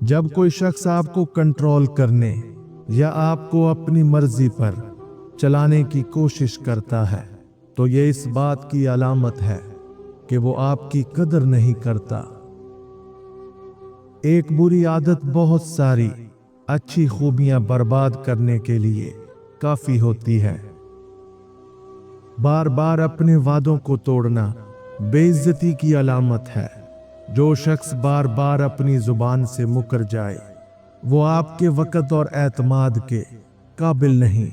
جب کوئی شخص آپ کو کنٹرول کرنے یا آپ کو اپنی مرضی پر چلانے کی کوشش کرتا ہے تو یہ اس بات کی علامت ہے کہ وہ آپ کی قدر نہیں کرتا۔ ایک بری عادت بہت ساری اچھی خوبیاں برباد کرنے کے لیے کافی ہوتی ہے۔ بار بار اپنے وعدوں کو توڑنا بے عزتی کی علامت ہے۔ جو شخص بار بار اپنی زبان سے مکر جائے وہ آپ کے وقت اور اعتماد کے قابل نہیں۔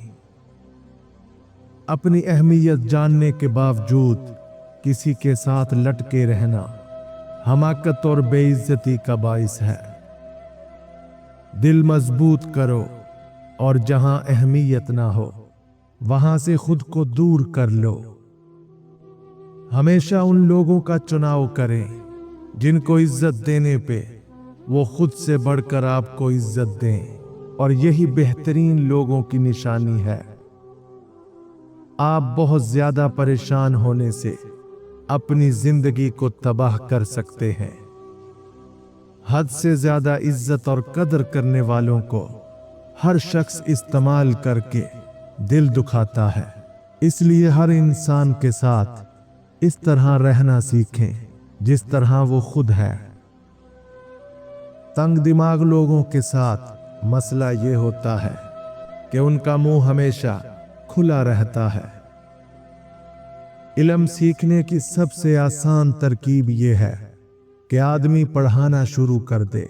اپنی اہمیت جاننے کے باوجود کسی کے ساتھ لٹکے رہنا حماقت اور بے عزتی کا باعث ہے۔ دل مضبوط کرو اور جہاں اہمیت نہ ہو وہاں سے خود کو دور کر لو۔ ہمیشہ ان لوگوں کا چناؤ کریں جن کو عزت دینے پہ وہ خود سے بڑھ کر آپ کو عزت دیں، اور یہی بہترین لوگوں کی نشانی ہے۔ آپ بہت زیادہ پریشان ہونے سے اپنی زندگی کو تباہ کر سکتے ہیں۔ حد سے زیادہ عزت اور قدر کرنے والوں کو ہر شخص استعمال کر کے دل دکھاتا ہے، اس لیے ہر انسان کے ساتھ اس طرح رہنا سیکھیں جس طرح وہ خود ہے۔ تنگ دماغ لوگوں کے ساتھ مسئلہ یہ ہوتا ہے کہ ان کا منہ ہمیشہ کھلا رہتا ہے۔ علم سیکھنے کی سب سے آسان ترکیب یہ ہے کہ آدمی پڑھانا شروع کر دے۔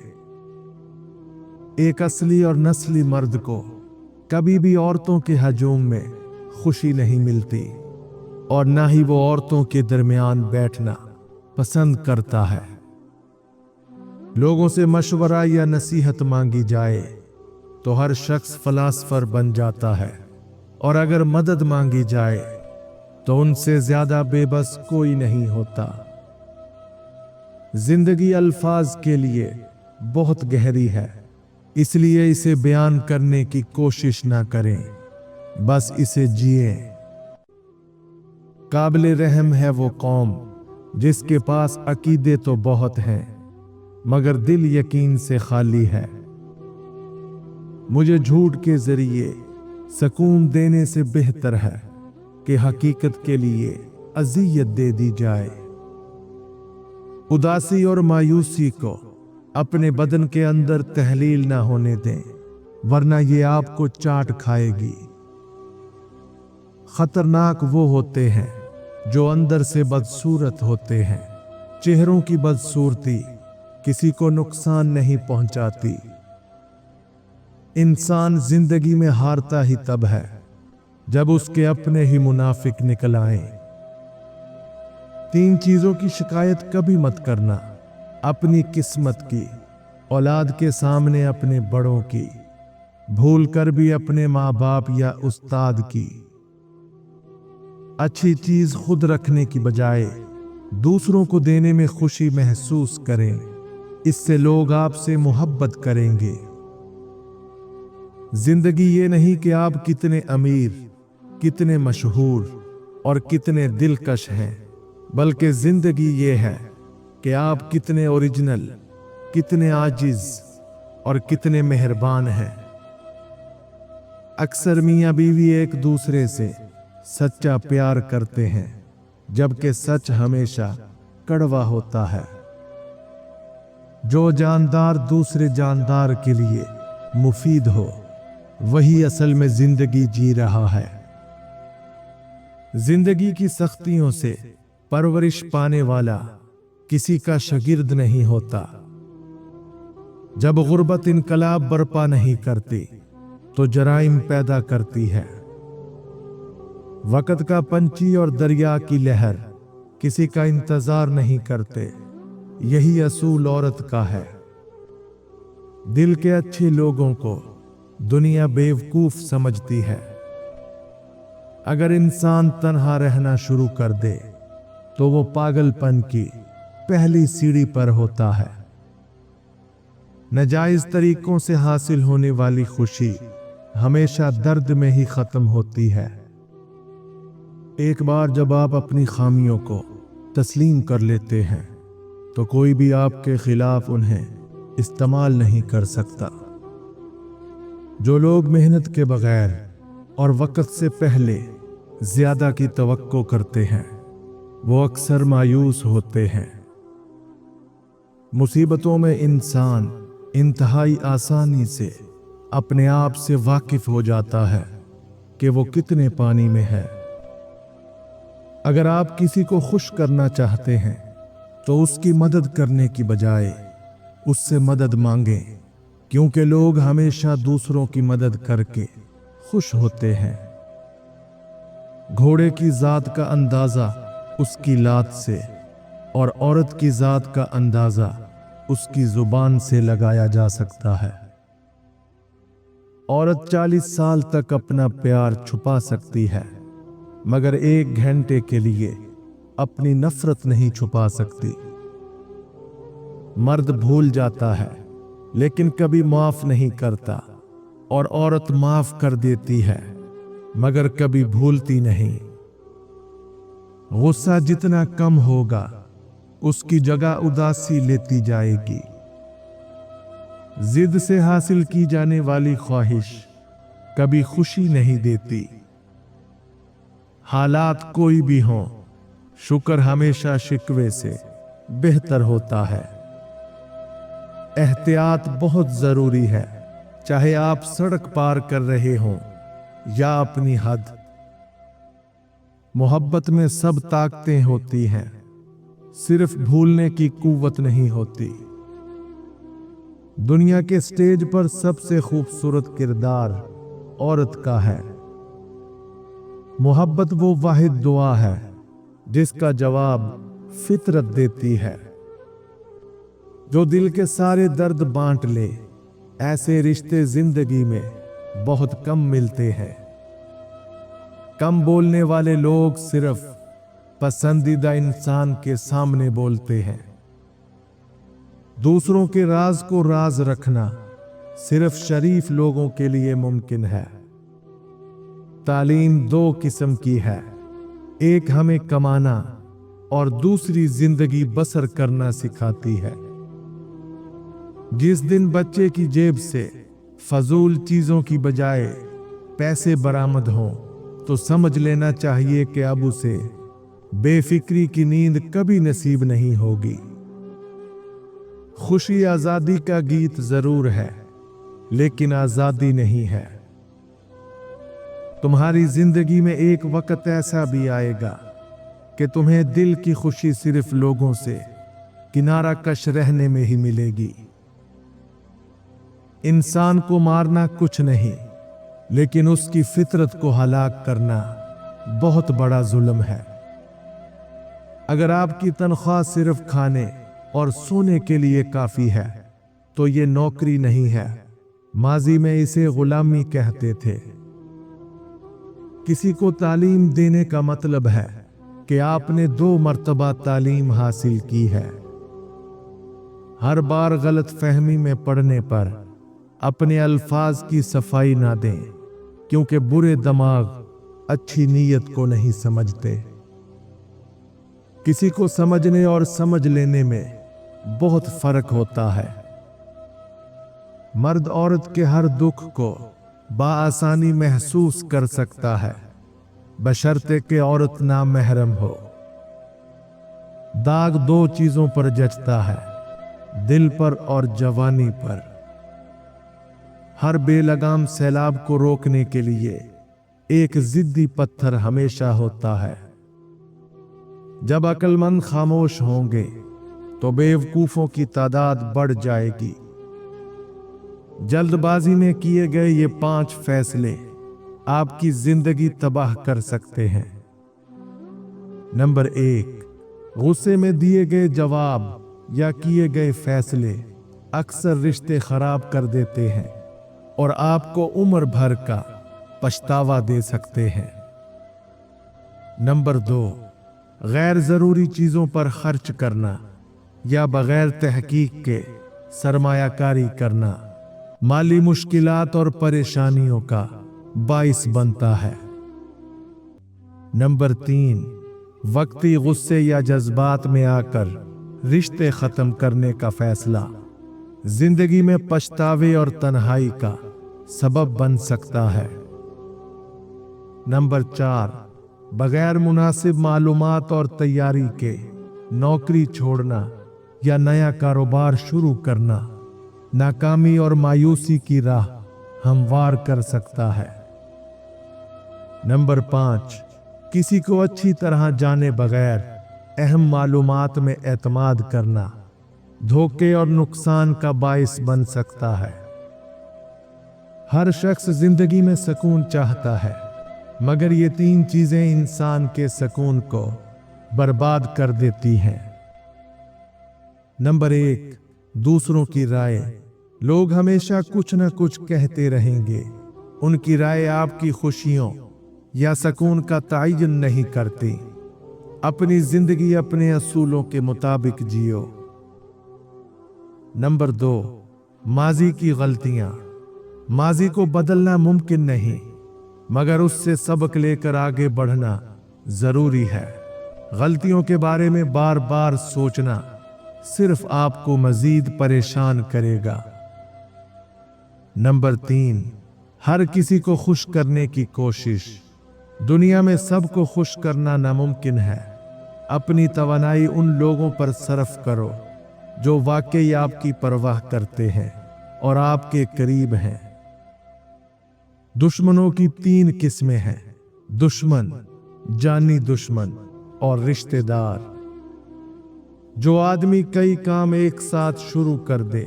ایک اصلی اور نسلی مرد کو کبھی بھی عورتوں کے ہجوم میں خوشی نہیں ملتی، اور نہ ہی وہ عورتوں کے درمیان بیٹھنا پسند کرتا ہے۔ لوگوں سے مشورہ یا نصیحت مانگی جائے تو ہر شخص فلاسفر بن جاتا ہے، اور اگر مدد مانگی جائے تو ان سے زیادہ بے بس کوئی نہیں ہوتا۔ زندگی الفاظ کے لیے بہت گہری ہے، اس لیے اسے بیان کرنے کی کوشش نہ کریں، بس اسے جیئیں۔ قابل رحم ہے وہ قوم جس کے پاس عقیدے تو بہت ہیں مگر دل یقین سے خالی ہے۔ مجھے جھوٹ کے ذریعے سکون دینے سے بہتر ہے کہ حقیقت کے لیے اذیت دے دی جائے۔ اداسی اور مایوسی کو اپنے بدن کے اندر تحلیل نہ ہونے دیں، ورنہ یہ آپ کو چاٹ کھائے گی۔ خطرناک وہ ہوتے ہیں جو اندر سے بدصورت ہوتے ہیں۔ چہروں کی بدصورتی کسی کو نقصان نہیں پہنچاتی۔ انسان زندگی میں ہارتا ہی تب ہے جب اس کے اپنے ہی منافق نکل آئیں۔ 3 چیزوں کی شکایت کبھی مت کرنا: اپنی قسمت کی، اولاد کے سامنے اپنے بڑوں کی، بھول کر بھی اپنے ماں باپ یا استاد کی۔ اچھی چیز خود رکھنے کی بجائے دوسروں کو دینے میں خوشی محسوس کریں، اس سے لوگ آپ سے محبت کریں گے۔ زندگی یہ نہیں کہ آپ کتنے امیر، کتنے مشہور اور کتنے دلکش ہیں، بلکہ زندگی یہ ہے کہ آپ کتنے اوریجنل، کتنے عاجز اور کتنے مہربان ہیں۔ اکثر میاں بیوی ایک دوسرے سے سچا پیار کرتے ہیں، جبکہ سچ ہمیشہ کڑوا ہوتا ہے۔ جو جاندار دوسرے جاندار کے لیے مفید ہو وہی اصل میں زندگی جی رہا ہے۔ زندگی کی سختیوں سے پرورش پانے والا کسی کا شاگرد نہیں ہوتا۔ جب غربت انقلاب برپا نہیں کرتی تو جرائم پیدا کرتی ہے۔ وقت کا پنچھی اور دریا کی لہر کسی کا انتظار نہیں کرتے، یہی اصول عورت کا ہے۔ دل کے اچھے لوگوں کو دنیا بیوقوف سمجھتی ہے۔ اگر انسان تنہا رہنا شروع کر دے تو وہ پاگل پن کی پہلی سیڑھی پر ہوتا ہے۔ ناجائز طریقوں سے حاصل ہونے والی خوشی ہمیشہ درد میں ہی ختم ہوتی ہے۔ ایک بار جب آپ اپنی خامیوں کو تسلیم کر لیتے ہیں تو کوئی بھی آپ کے خلاف انہیں इस्तेमाल नहीं कर सकता। जो लोग मेहनत के बगैर और वक्त से पहले ज्यादा की तवक्को करते हैं वो अक्सर मायूस होते हैं। मुसीबतों में इंसान इंतहाई आसानी से अपने आप से वाकिफ हो जाता है कि वो कितने पानी में है। अगर आप किसी को खुश करना चाहते हैं तो उसकी मदद करने की बजाय उससे मदद मांगें, क्योंकि लोग हमेशा दूसरों की मदद करके खुश होते हैं। घोड़े की जात का अंदाजा उसकी लात से और औरत की जात का अंदाजा उसकी जुबान से लगाया जा सकता है। औरत 40 साल तक अपना प्यार छुपा सकती है, मगर 1 घंटे के लिए अपनी नफरत नहीं छुपा सकती। मर्द भूल जाता है लेकिन कभी माफ नहीं करता, और औरत माफ कर देती है मगर कभी भूलती नहीं। गुस्सा जितना कम होगा उसकी जगह उदासी लेती जाएगी। जिद से हासिल की जाने वाली ख्वाहिश कभी खुशी नहीं देती। हालात कोई भी हों, शुक्र हमेशा शिकवे से बेहतर होता है। एहतियात बहुत जरूरी है, चाहे आप सड़क पार कर रहे हों या अपनी हद। मोहब्बत में सब ताकतें होती हैं, सिर्फ भूलने की कुव्वत नहीं होती। दुनिया के स्टेज पर सबसे खूबसूरत किरदार औरत का है। मोहब्बत वो वाहिद दुआ है जिसका जवाब फितरत देती है। जो दिल के सारे दर्द बांट ले, ऐसे रिश्ते जिंदगी में बहुत कम मिलते हैं। कम बोलने वाले लोग सिर्फ पसंदीदा इंसान के सामने बोलते हैं। दूसरों के राज को राज रखना सिर्फ शरीफ लोगों के लिए मुमकिन है। तालीम 2 किस्म की है, एक हमें कमाना और दूसरी जिंदगी बसर करना सिखाती है। जिस दिन बच्चे की जेब से फजूल चीजों की बजाय पैसे बरामद हों तो समझ लेना चाहिए कि अब उसे बेफिक्री की नींद कभी नसीब नहीं होगी। खुशी आजादी का गीत जरूर है, लेकिन आजादी नहीं है। तुम्हारी जिंदगी में एक वक्त ऐसा भी आएगा कि तुम्हें दिल की खुशी सिर्फ लोगों से किनारा कश रहने में ही मिलेगी। इंसान को मारना कुछ नहीं, लेकिन उसकी फितरत को हलाक करना बहुत बड़ा जुल्म है। अगर आपकी तनख्वाह सिर्फ खाने और सोने के लिए काफी है तो ये नौकरी नहीं है, माजी में इसे गुलामी कहते थे। किसी को तालीम देने का मतलब है कि आपने 2 मर्तबा तालीम हासिल की है। हर बार गलत फहमी में पड़ने पर अपने अल्फाज की सफाई ना दें, क्योंकि बुरे दिमाग अच्छी नीयत को नहीं समझते। किसी को समझने और समझ लेने में बहुत फर्क होता है। मर्द औरत के हर दुख को बाआसानी महसूस कर सकता है, बशर्ते कि औरत नामहरम हो। दाग 2 चीजों पर जचता है, दिल पर और जवानी पर। हर बेलगाम सैलाब को रोकने के लिए एक जिद्दी पत्थर हमेशा होता है। जब अक्लमंद खामोश होंगे तो बेवकूफों की तादाद बढ़ जाएगी। जल्दबाजी में किए गए ये 5 फैसले आपकी जिंदगी तबाह कर सकते हैं। नंबर 1, गुस्से में दिए गए जवाब या किए गए फैसले अक्सर रिश्ते खराब कर देते हैं और आपको उम्र भर का पछतावा दे सकते हैं। नंबर 2, गैर जरूरी चीजों पर खर्च करना या बगैर तहकीक के सरमायाकारी करना माली मुश्किलात और परेशानियों का बाइस बनता है। नंबर 3, वक्ती गुस्से या जज्बात में आकर रिश्ते खत्म करने का फैसला जिंदगी में पछतावे और तन्हाई का सबब बन सकता है। नंबर 4, बगैर मुनासिब मालूमात और तैयारी के नौकरी छोड़ना या नया कारोबार शुरू करना नाकामी और मायूसी की राह हमवार कर सकता है। नंबर 5, किसी को अच्छी तरह जाने बगैर अहम मालूमात में एतमाद करना धोखे और नुकसान का बाइस बन सकता है। हर शख्स जिंदगी में सुकून चाहता है, मगर ये 3 चीजें इंसान के सुकून को बर्बाद कर देती हैं। नंबर 1, दूसरों की राय। लोग हमेशा कुछ न कुछ कहते रहेंगे। उनकी राय आपकी खुशियों या सुकून का तयन नहीं करती। अपनी जिंदगी अपने असूलों के मुताबिक जियो। नंबर 2, माजी की गलतियां। माजी को बदलना मुमकिन नहीं, मगर उससे सबक लेकर आगे बढ़ना जरूरी है। गलतियों के बारे में बार बार सोचना सिर्फ आपको मजीद परेशान करेगा। नंबर 3, हर किसी को खुश करने की कोशिश। दुनिया में सबको खुश करना नामुमकिन है। अपनी तवानाई उन लोगों पर सर्फ करो जो वाकई आपकी परवाह करते हैं और आपके करीब हैं। दुश्मनों की 3 किस्में हैं: दुश्मन, जानी दुश्मन और रिश्तेदार। जो आदमी कई काम एक साथ शुरू कर दे,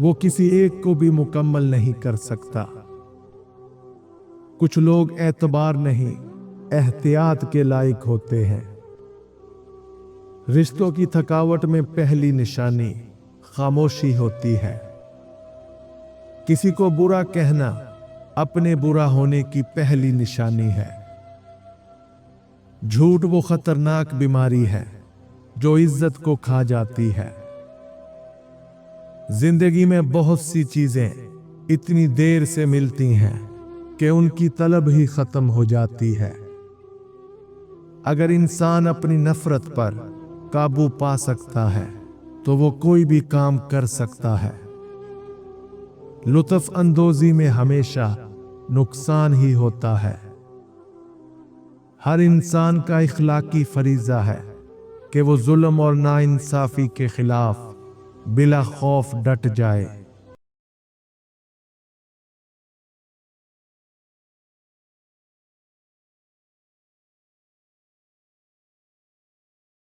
वो किसी एक को भी मुकम्मल नहीं कर सकता। कुछ लोग एतबार नहीं, एहतियात के लायक होते हैं। रिश्तों की थकावट में पहली निशानी खामोशी होती है। किसी को बुरा कहना अपने बुरा होने की पहली निशानी है। झूठ वो खतरनाक बीमारी है जो इज्जत को खा जाती है। जिंदगी में बहुत सी चीजें इतनी देर से मिलती हैं कि उनकी तलब ही खत्म हो जाती है। अगर इंसान अपनी नफरत पर काबू पा सकता है तो वो कोई भी काम कर सकता है। लुत्फ अंदोजी में हमेशा नुकसान ही होता है। हर इंसान का इखलाकी फरीजा है कि वो जुल्म और नाइंसाफी के खिलाफ बिला खौफ डट जाए।